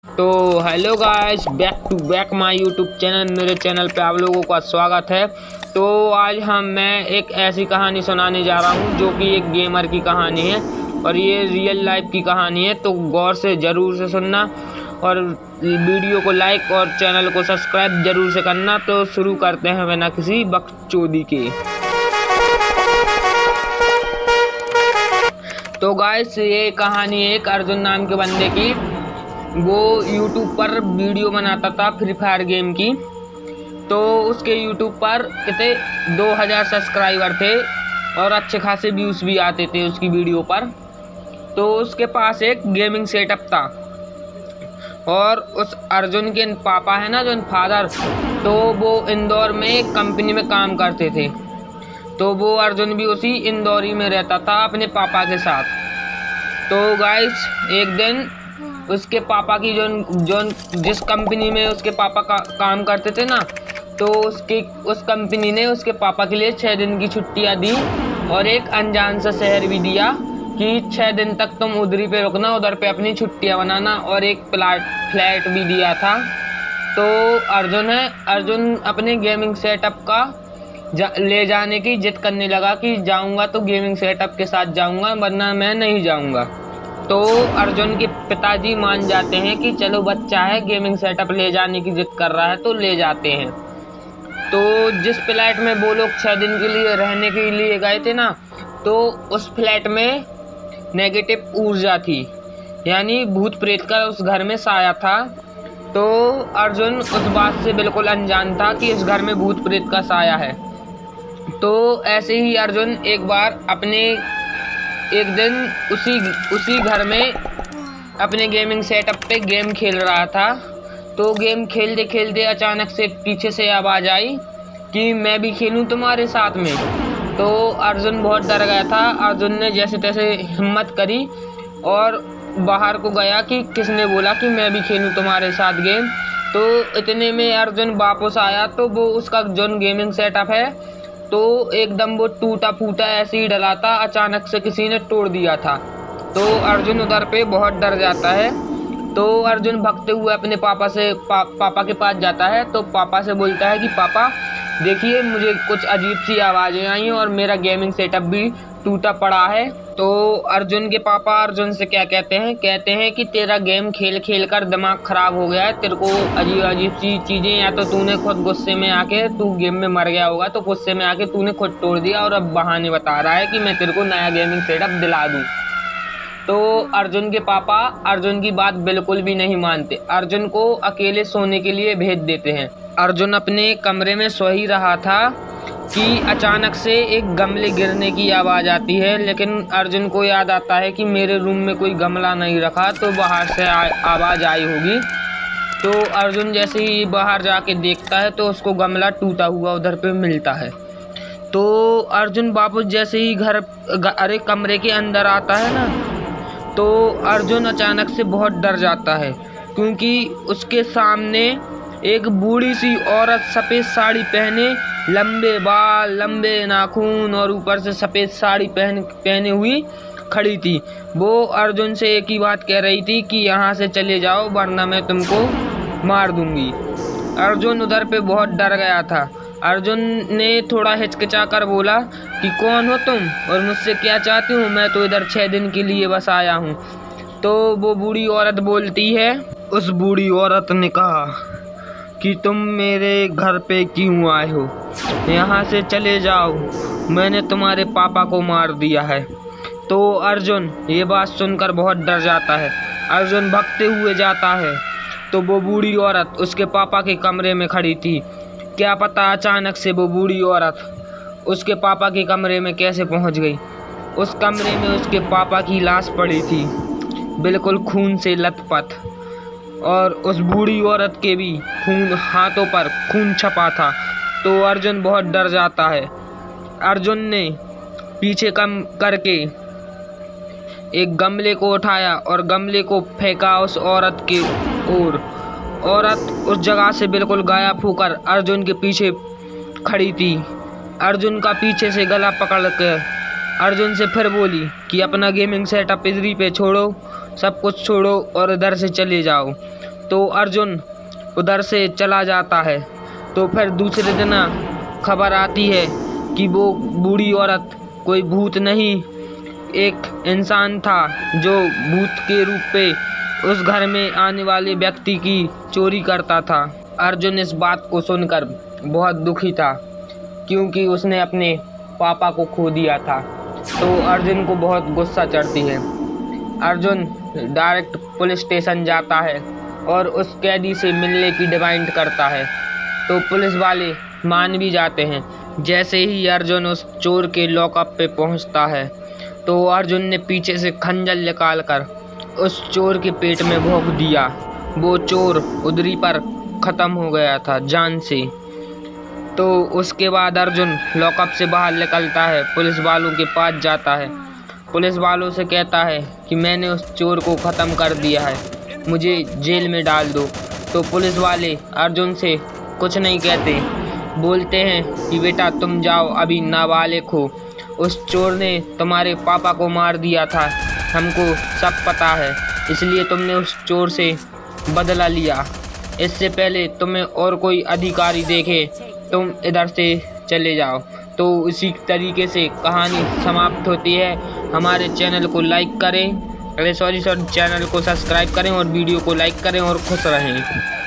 तो hello guys, back to back my YouTube channel. मेरे channel पे आप लोगों का स्वागत है। तो आज मैं एक ऐसी कहानी सुनाने जा रहा हूँ जो कि एक गेमर की कहानी है और ये रियल लाइफ की कहानी है। तो गौर से ज़रूर से सुनना और वीडियो को लाइक और चैनल को सब्सक्राइब ज़रूर से करना। तो शुरू करते हैं बिना किसी बकचोदी के। तो गाइस, ये कहानी है एक अर्जुन नाम के बंदे की। वो यूट्यूब पर वीडियो बनाता था फ्री फायर गेम की। तो उसके यूट्यूब पर कितने 2000 सब्सक्राइबर थे और अच्छे खासे व्यूज़ भी आते थे उसकी वीडियो पर। तो उसके पास एक गेमिंग सेटअप था और उस अर्जुन के पापा है ना, जो फादर, तो वो इंदौर में एक कंपनी में काम करते थे। तो वो अर्जुन भी उसी इंदौरी में रहता था अपने पापा के साथ। तो गाइस, एक दिन उसके पापा की जिस कंपनी में उसके पापा काम करते थे ना, तो उस कंपनी ने उसके पापा के लिए 6 दिन की छुट्टियां दी और एक अनजान सा शहर भी दिया कि 6 दिन तक तुम उधर ही पे रुकना, उधर पे अपनी छुट्टियां बनाना, और एक फ्लैट भी दिया था। तो अर्जुन अपने गेमिंग सेटअप का ले जाने की जिद करने लगा कि जाऊंगा तो गेमिंग सेटअप के साथ जाऊंगा, वरना मैं नहीं जाऊंगा। तो अर्जुन के पिताजी मान जाते हैं कि चलो बच्चा है, गेमिंग सेटअप ले जाने की जिद कर रहा है तो ले जाते हैं। तो जिस फ्लैट में वो लोग 6 दिन के लिए रहने के लिए गए थे ना, तो उस फ्लैट में नेगेटिव ऊर्जा थी, यानी भूत प्रेत का उस घर में साया था। तो अर्जुन उस बात से बिल्कुल अनजान था कि इस घर में भूत प्रेत का साया है। तो ऐसे ही अर्जुन एक दिन उसी घर में अपने गेमिंग सेटअप पे गेम खेल रहा था। तो गेम खेलते खेलते अचानक से पीछे से आवाज़ आई कि मैं भी खेलूं तुम्हारे साथ में। तो अर्जुन बहुत डर गया था। अर्जुन ने जैसे तैसे हिम्मत करी और बाहर को गया कि किसने बोला कि मैं भी खेलूं तुम्हारे साथ गेम। तो इतने में अर्जुन वापस आया तो वो उसका जो गेमिंग सेटअप है तो एकदम वो टूटा फूटा ऐसे ही डला था, अचानक से किसी ने तोड़ दिया था। तो अर्जुन उधर पे बहुत डर जाता है। तो अर्जुन भागते हुए अपने पापा के पास जाता है। तो पापा से बोलता है कि पापा देखिए, मुझे कुछ अजीब सी आवाज़ें आई और मेरा गेमिंग सेटअप भी टूटा पड़ा है। तो अर्जुन के पापा अर्जुन से क्या कहते हैं कि तेरा गेम खेल खेल कर दिमाग खराब हो गया है, तेरे को अजीब अजीब सी चीज़ें, या तो तूने खुद गुस्से में आके तू गेम में मर गया होगा, तो गुस्से में आके तूने खुद तोड़ दिया और अब बहाने बता रहा है कि मैं तेरे को नया गेमिंग सेटअप दिला दूँ। तो अर्जुन के पापा अर्जुन की बात बिल्कुल भी नहीं मानते, अर्जुन को अकेले सोने के लिए भेज देते हैं। अर्जुन अपने कमरे में सो ही रहा था कि अचानक से एक गमले गिरने की आवाज़ आती है, लेकिन अर्जुन को याद आता है कि मेरे रूम में कोई गमला नहीं रखा, तो बाहर से आवाज़ आई होगी। तो अर्जुन जैसे ही बाहर जाके देखता है तो उसको गमला टूटा हुआ उधर पे मिलता है। तो अर्जुन वापस जैसे ही कमरे के अंदर आता है ना, तो अर्जुन अचानक से बहुत डर जाता है, क्योंकि उसके सामने एक बूढ़ी सी औरत सफ़ेद साड़ी पहने, लंबे बाल, लंबे नाखून और ऊपर से सफ़ेद साड़ी पहने हुई खड़ी थी। वो अर्जुन से एक ही बात कह रही थी कि यहाँ से चले जाओ, वरना मैं तुमको मार दूंगी। अर्जुन उधर पे बहुत डर गया था। अर्जुन ने थोड़ा हिचकिचा कर बोला कि कौन हो तुम और मुझसे क्या चाहती हूँ, मैं तो इधर 6 दिन के लिए बस आया हूँ। तो वो बूढ़ी औरत बोलती है, उस बूढ़ी औरत ने कहा कि तुम मेरे घर पे क्यों आए हो, यहाँ से चले जाओ, मैंने तुम्हारे पापा को मार दिया है। तो अर्जुन ये बात सुनकर बहुत डर जाता है। अर्जुन भागते हुए जाता है तो वो बूढ़ी औरत उसके पापा के कमरे में खड़ी थी। क्या पता अचानक से वो बूढ़ी औरत उसके पापा के कमरे में कैसे पहुंच गई। उस कमरे में उसके पापा की लाश पड़ी थी, बिल्कुल खून से लथपथ, और उस बूढ़ी औरत के भी हाथों पर खून छपा था। तो अर्जुन बहुत डर जाता है। अर्जुन ने पीछे कम करके एक गमले को उठाया और गमले को फेंका उस औरत की ओर। औरत उस जगह से बिल्कुल गायब होकर अर्जुन के पीछे खड़ी थी। अर्जुन का पीछे से गला पकड़ कर अर्जुन से फिर बोली कि अपना गेमिंग सेटअप इधर पे छोड़ो, सब कुछ छोड़ो और इधर से चले जाओ। तो अर्जुन उधर से चला जाता है। तो फिर दूसरे दिन खबर आती है कि वो बूढ़ी औरत कोई भूत नहीं, एक इंसान था जो भूत के रूप पे उस घर में आने वाले व्यक्ति की चोरी करता था। अर्जुन इस बात को सुनकर बहुत दुखी था क्योंकि उसने अपने पापा को खो दिया था। तो अर्जुन को बहुत गुस्सा चढ़ती है। अर्जुन डायरेक्ट पुलिस स्टेशन जाता है और उस कैदी से मिलने की डिमांड करता है। तो पुलिस वाले मान भी जाते हैं। जैसे ही अर्जुन उस चोर के लॉकअप पे पहुंचता है तो अर्जुन ने पीछे से खंजर निकालकर उस चोर के पेट में भोंक दिया। वो चोर उधरी पर ख़त्म हो गया था जान से। तो उसके बाद अर्जुन लॉकअप से बाहर निकलता है, पुलिस वालों के पास जाता है, पुलिस वालों से कहता है कि मैंने उस चोर को ख़त्म कर दिया है, मुझे जेल में डाल दो। तो पुलिस वाले अर्जुन से कुछ नहीं कहते, बोलते हैं कि बेटा तुम जाओ, अभी नाबालिग हो, उस चोर ने तुम्हारे पापा को मार दिया था, हमको सब पता है, इसलिए तुमने उस चोर से बदला लिया। इससे पहले तुम्हें और कोई अधिकारी देखे तुम इधर से चले जाओ। तो इसी तरीके से कहानी समाप्त होती है। हमारे चैनल को लाइक करें, चैनल को सब्सक्राइब करें और वीडियो को लाइक करें और खुश रहें।